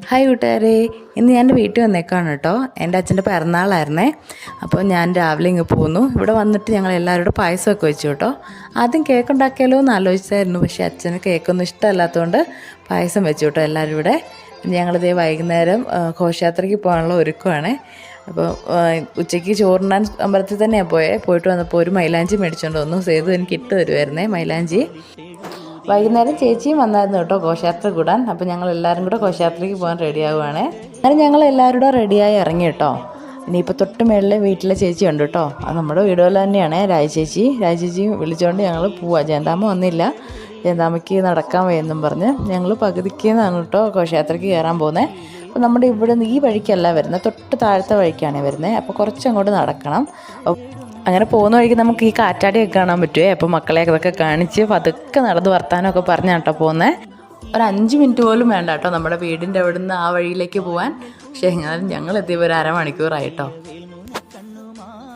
Hi കൂട്ടുകാരെ, ഇന്ന് ഞാൻ വീട്ടിൽ വന്നേക്കാണ് കേട്ടോ. എൻ്റെ അച്ഛൻ്റെ പിറന്നാളായിരുന്നേ. അപ്പോൾ ഞാൻ രാവിലെ ഇങ്ങ് പോന്നു. ഇവിടെ വന്നിട്ട് ഞങ്ങൾ എല്ലാവരോടും പായസമൊക്കെ വെച്ചു കേട്ടോ. ആദ്യം കേക്ക് ഉണ്ടാക്കിയാലോ എന്ന് ആലോചിച്ചായിരുന്നു, പക്ഷേ അച്ഛന് കേക്കൊന്നും ഇഷ്ടമല്ലാത്തതുകൊണ്ട് പായസം വെച്ചു കേട്ടോ എല്ലാവരും ഇവിടെ. ഞങ്ങളിതേ വൈകുന്നേരം ഘോഷയാത്രയ്ക്ക് പോകാനുള്ള ഒരുക്കമാണ്. അപ്പോൾ ഉച്ചയ്ക്ക് ചോറുണ്ണാൻ അമ്പലത്തിൽ തന്നെയാണ് പോയിട്ട് വന്നപ്പോൾ ഒരു മൈലാഞ്ചി മേടിച്ചുകൊണ്ട് വന്നു. സേതു എനിക്ക് ഇട്ട് തരുമായിരുന്നേ മൈലാഞ്ചി. വൈകുന്നേരം ചേച്ചിയും വന്നായിരുന്നു കേട്ടോ ഘോഷയാത്ര കൂടാൻ. അപ്പോൾ ഞങ്ങൾ എല്ലാവരും കൂടെ ഘോഷയാത്രയ്ക്ക് പോകാൻ റെഡിയാവുകയാണേ. അങ്ങനെ ഞങ്ങൾ എല്ലാവരും കൂടെ റെഡിയായി ഇറങ്ങി കേട്ടോ. ഇനിയിപ്പോൾ തൊട്ട് മേളിലെ വീട്ടിലെ ചേച്ചി ഉണ്ട് കേട്ടോ. അത് നമ്മുടെ വീടുകളിൽ തന്നെയാണ് രാജചേച്ചിയും വിളിച്ചുകൊണ്ട് ഞങ്ങൾ പോവാം. ജയന്താമ്മ വന്നില്ല, ജയന്താമ്മയ്ക്ക് നടക്കാൻ വയ്യെന്നും പറഞ്ഞ് ഞങ്ങൾ പകുതിക്ക് നിന്നാണ് കേട്ടോ ഘോഷയാത്രയ്ക്ക് കയറാൻ പോകുന്നത്. അപ്പോൾ നമ്മുടെ ഇവിടെ നിന്ന് ഈ വഴിക്കല്ല വരുന്നത്, തൊട്ട് താഴത്തെ വഴിക്കാണ് വരുന്നത്. അപ്പോൾ കുറച്ചങ്ങോട്ട് നടക്കണം. അങ്ങനെ പോകുന്ന വഴിക്ക് നമുക്ക് ഈ കാറ്റാടിയൊക്കെ കാണാൻ പറ്റുമേ. അപ്പോൾ മക്കളെയൊക്കെ അതൊക്കെ കാണിച്ച് പതുക്കെ നടന്ന് വർത്താനമൊക്കെ പറഞ്ഞാണ് കേട്ടോ പോകുന്നത്. ഒരു 5 മിനിറ്റ് പോലും വേണ്ട കേട്ടോ നമ്മുടെ വീടിൻ്റെ അവിടെ നിന്ന് ആ വഴിയിലേക്ക് പോകാൻ. പക്ഷേ എങ്ങനെയാലും ഞങ്ങൾ എത്തിയപ്പോൾ ഒരു അരമണിക്കൂറായിട്ടോ.